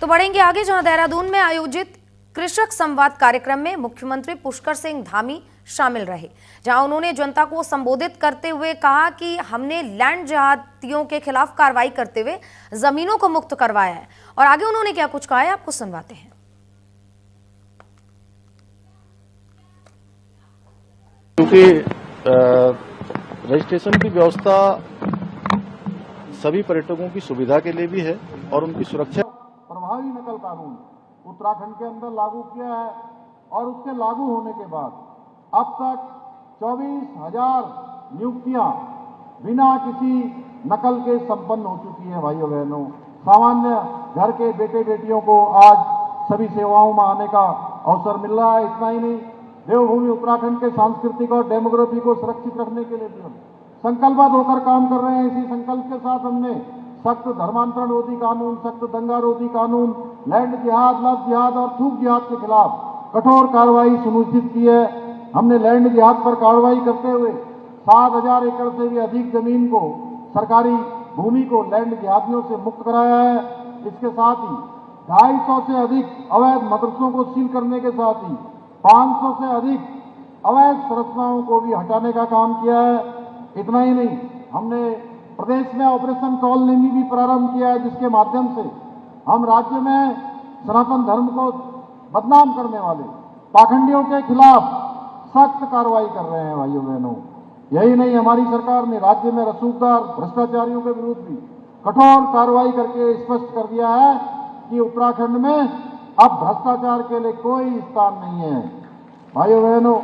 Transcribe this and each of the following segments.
तो बढ़ेंगे आगे, जहां देहरादून में आयोजित कृषक संवाद कार्यक्रम में मुख्यमंत्री पुष्कर सिंह धामी शामिल रहे, जहां उन्होंने जनता को संबोधित करते हुए कहा कि हमने लैंड जिहादियों के खिलाफ कार्रवाई करते हुए जमीनों को मुक्त करवाया है। और आगे उन्होंने क्या कुछ कहा है, आपको सुनवाते हैं। क्योंकि रजिस्ट्रेशन की व्यवस्था सभी पर्यटकों की सुविधा के लिए भी है और उनकी सुरक्षा। प्रभावी नकल कानून उत्तराखंड के अंदर लागू किया है और उसके लागू होने के बाद अब तक 24,000 नियुक्तियां बिना किसी नकल के संपन्न हो चुकी हैं। भाइयों बहनों, सामान्य घर के बेटे बेटियों को आज सभी सेवाओं में आने का अवसर मिल रहा है। इतना ही नहीं, देवभूमि उत्तराखंड के सांस्कृतिक और डेमोग्राफी को सुरक्षित रखने के लिए भी हम संकल्पबद्ध होकर काम कर रहे हैं। इसी संकल्प के साथ हमने सख्त धर्मांतरण रोधी कानून, सख्त दंगा रोधी कानून, लैंड जिहाद, लव जिहाद और थूक जिहाद के खिलाफ कठोर कार्रवाई सुनिश्चित की है। हमने लैंड जिहाद पर कार्रवाई करते हुए 7,000 एकड़ से भी अधिक जमीन को, सरकारी भूमि को लैंड जिहादियों से मुक्त कराया है। इसके साथ ही 250 से अधिक अवैध मदरसों को सील करने के साथ ही 500 से अधिक अवैध संरचनाओं को भी हटाने का काम किया है। इतना ही नहीं, हमने प्रदेश में ऑपरेशन कॉल नेमी भी प्रारंभ किया है, जिसके माध्यम से हम राज्य में सनातन धर्म को बदनाम करने वाले पाखंडियों के खिलाफ सख्त कार्रवाई कर रहे हैं। भाइयों बहनों, यही नहीं, हमारी सरकार ने राज्य में रसूखदार भ्रष्टाचारियों के विरुद्ध भी कठोर कार्रवाई करके स्पष्ट कर दिया है कि उत्तराखंड में अब भ्रष्टाचार के लिए कोई स्थान नहीं है। भाइयों बहनों,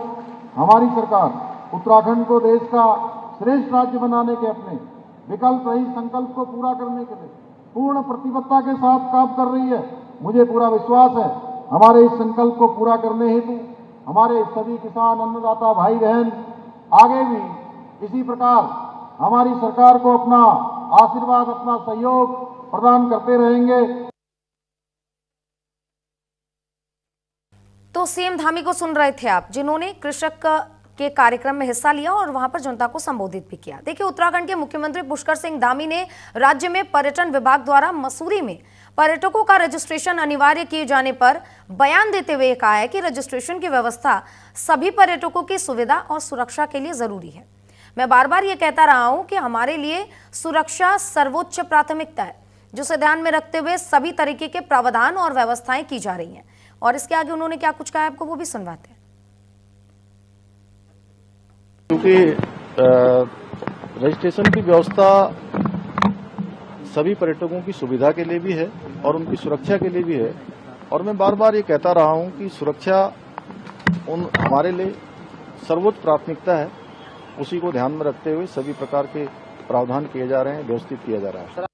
हमारी सरकार उत्तराखंड को देश का श्रेष्ठ राज्य बनाने के अपने विकल्प रही संकल्प को पूरा करने के लिए पूर्ण प्रतिबद्धता के साथ काम कर रही है। मुझे पूरा विश्वास है, हमारे इस संकल्प को पूरा करने हेतु हमारे सभी किसान, अन्नदाता भाई बहन आगे भी इसी प्रकार हमारी सरकार को अपना आशीर्वाद, अपना सहयोग प्रदान करते रहेंगे। तो सीएम धामी को सुन रहे थे आप, जिन्होंने कृषक के कार्यक्रम में हिस्सा लिया और वहां पर जनता को संबोधित भी किया। देखिए, उत्तराखंड के मुख्यमंत्री पुष्कर सिंह धामी ने राज्य में पर्यटन विभाग द्वारा मसूरी में पर्यटकों का रजिस्ट्रेशन अनिवार्य किए जाने पर बयान देते हुए कहा है कि रजिस्ट्रेशन की व्यवस्था सभी पर्यटकों की सुविधा और सुरक्षा के लिए जरूरी है। मैं बार बार ये कहता रहा हूं कि हमारे लिए सुरक्षा सर्वोच्च प्राथमिकता है, जिसे ध्यान में रखते हुए सभी तरीके के प्रावधान और व्यवस्थाएं की जा रही हैं। और इसके आगे उन्होंने क्या कुछ कहा, आपको वो भी सुनवाते हैं। क्योंकि रजिस्ट्रेशन की व्यवस्था सभी पर्यटकों की सुविधा के लिए भी है और उनकी सुरक्षा के लिए भी है। और मैं बार बार ये कहता रहा हूं कि सुरक्षा हमारे लिए सर्वोच्च प्राथमिकता है। उसी को ध्यान में रखते हुए सभी प्रकार के प्रावधान किए जा रहे हैं, व्यवस्थित किया जा रहा है।